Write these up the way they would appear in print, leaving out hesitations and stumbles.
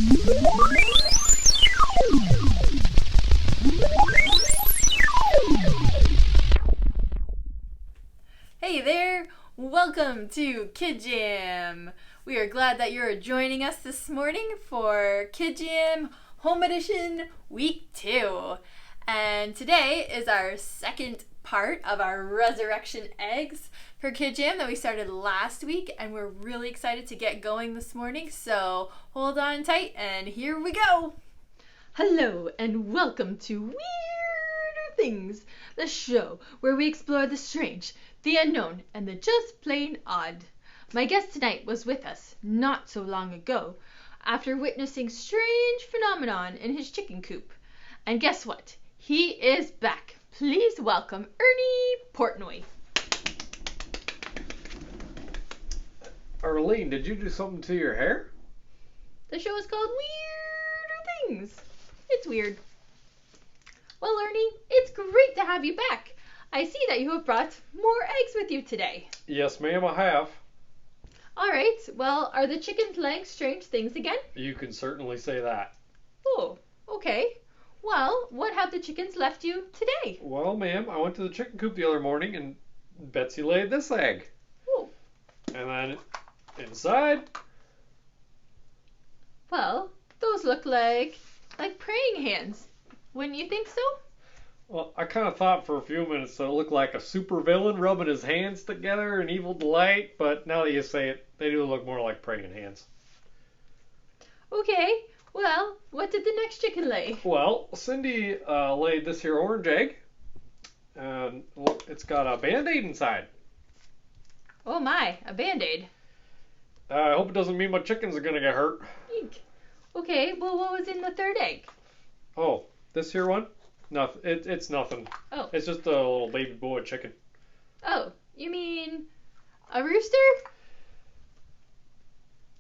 Hey there! Welcome to KidJam! We are glad that you're joining us this morning for KidJam Home Edition Week 2. And today is our second part of our Resurrection Eggs for KidJam that we started last week, and we're really excited to get going this morning, so hold on tight and here we go! Hello and welcome to Weirder Things, the show where we explore the strange, the unknown, and the just plain odd. My guest tonight was with us not so long ago after witnessing strange phenomenon in his chicken coop. And guess what? He is back. Please welcome Ernie Portnoy. Arlene, did you do something to your hair? The show is called Weirder Things. It's weird. Well, Ernie, it's great to have you back. I see that you have brought more eggs with you today. Yes, ma'am, I have. All right. Well, are the chickens laying strange things again? You can certainly say that. Oh, okay. Well, what have the chickens left you today? Well, ma'am, I went to the chicken coop the other morning and Betsy laid this egg. Oh. And then inside. Well, those look like praying hands. Wouldn't you think so? Well, I kind of thought for a few minutes that it looked like a supervillain rubbing his hands together in evil delight, but now that you say it, they do look more like praying hands. Okay, well, what did the next chicken lay? Well, Cindy laid this here orange egg, and look, it's got a Band-Aid inside. Oh my, a Band-Aid. I hope it doesn't mean my chickens are going to get hurt. Eek. Okay, well, what was in the third egg? Oh, this here one? Nothing. It's nothing. Oh. It's just a little baby boy chicken. Oh, you mean a rooster?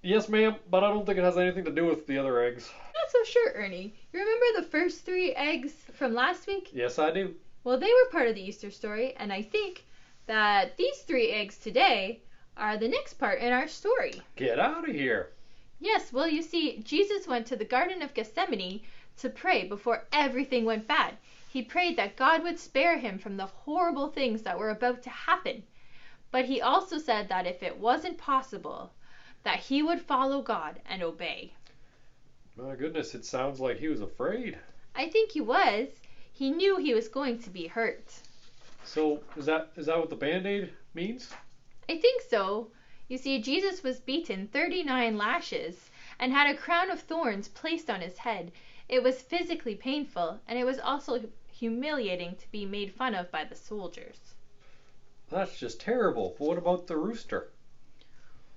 Yes, ma'am, but I don't think it has anything to do with the other eggs. Not so sure, Ernie. You remember the first 3 eggs from last week? Yes, I do. Well, they were part of the Easter story, and I think that these 3 eggs today are the next part in our story. Get out of here. Yes, well, you see, Jesus went to the Garden of Gethsemane to pray before everything went bad. He prayed that God would spare him from the horrible things that were about to happen. But he also said that if it wasn't possible, that he would follow God and obey. My goodness, it sounds like he was afraid. I think he was. He knew he was going to be hurt. So, is that what the Band-Aid means? I think so. You see, Jesus was beaten 39 lashes and had a crown of thorns placed on his head. It was physically painful, and it was also humiliating to be made fun of by the soldiers. That's just terrible. But what about the rooster?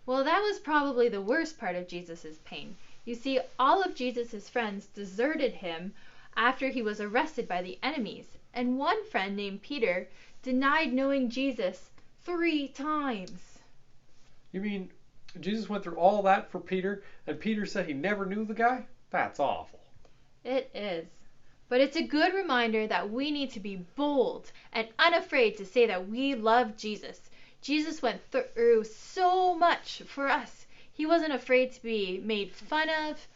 Well, that was probably the worst part of Jesus' pain. You see, all of Jesus' friends deserted him after he was arrested by the enemies, and one friend named Peter denied knowing Jesus 3 times. You mean Jesus went through all that for Peter, and Peter said he never knew the guy? That's awful. It is. But it's a good reminder that we need to be bold and unafraid to say that we love Jesus. Jesus went through so much for us. He wasn't afraid to be made fun of,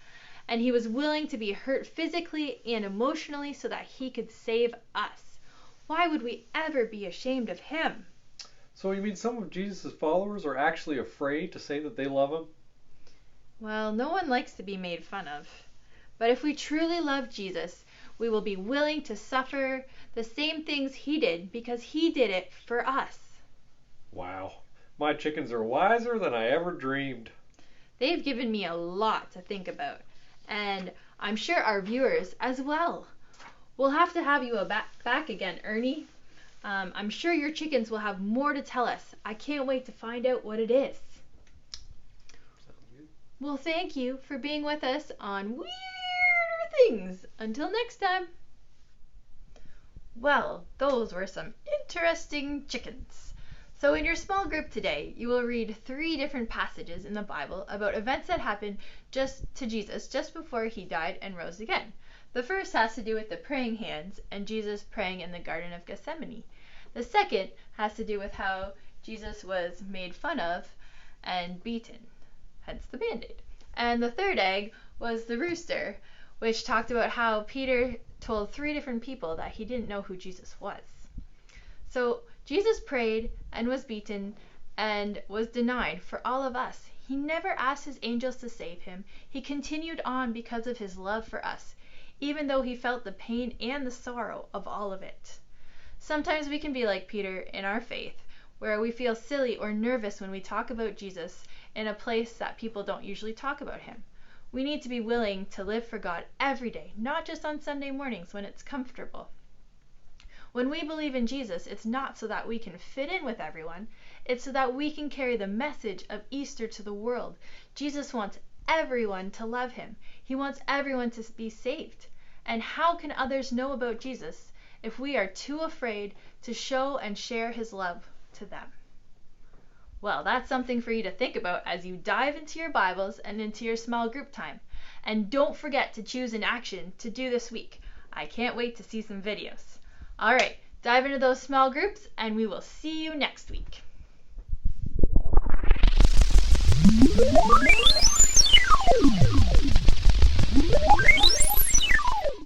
and he was willing to be hurt physically and emotionally so that he could save us. Why would we ever be ashamed of him? So you mean some of Jesus' followers are actually afraid to say that they love him? Well, no one likes to be made fun of. But if we truly love Jesus, we will be willing to suffer the same things he did because he did it for us. Wow. My chickens are wiser than I ever dreamed. They've given me a lot to think about, and I'm sure our viewers as well. We'll have to have you back again, Ernie. I'm sure your chickens will have more to tell us. I can't wait to find out what it is. Well, thank you for being with us on Weirder Things. Until next time. Well, those were some interesting chickens. So in your small group today, you will read 3 different passages in the Bible about events that happened to Jesus just before he died and rose again. The first has to do with the praying hands and Jesus praying in the Garden of Gethsemane. The second has to do with how Jesus was made fun of and beaten, hence the Band-Aid. And the third egg was the rooster, which talked about how Peter told 3 different people that he didn't know who Jesus was. So Jesus prayed and was beaten and was denied for all of us. He never asked his angels to save him. He continued on because of his love for us, even though he felt the pain and the sorrow of all of it. Sometimes we can be like Peter in our faith, where we feel silly or nervous when we talk about Jesus in a place that people don't usually talk about him. We need to be willing to live for God every day, not just on Sunday mornings when it's comfortable. When we believe in Jesus, it's not so that we can fit in with everyone. It's so that we can carry the message of Easter to the world. Jesus wants everyone to love him. He wants everyone to be saved. And how can others know about Jesus if we are too afraid to show and share his love to them? Well, that's something for you to think about as you dive into your Bibles and into your small group time. And don't forget to choose an action to do this week. I can't wait to see some videos. All right, dive into those small groups, and we will see you next week.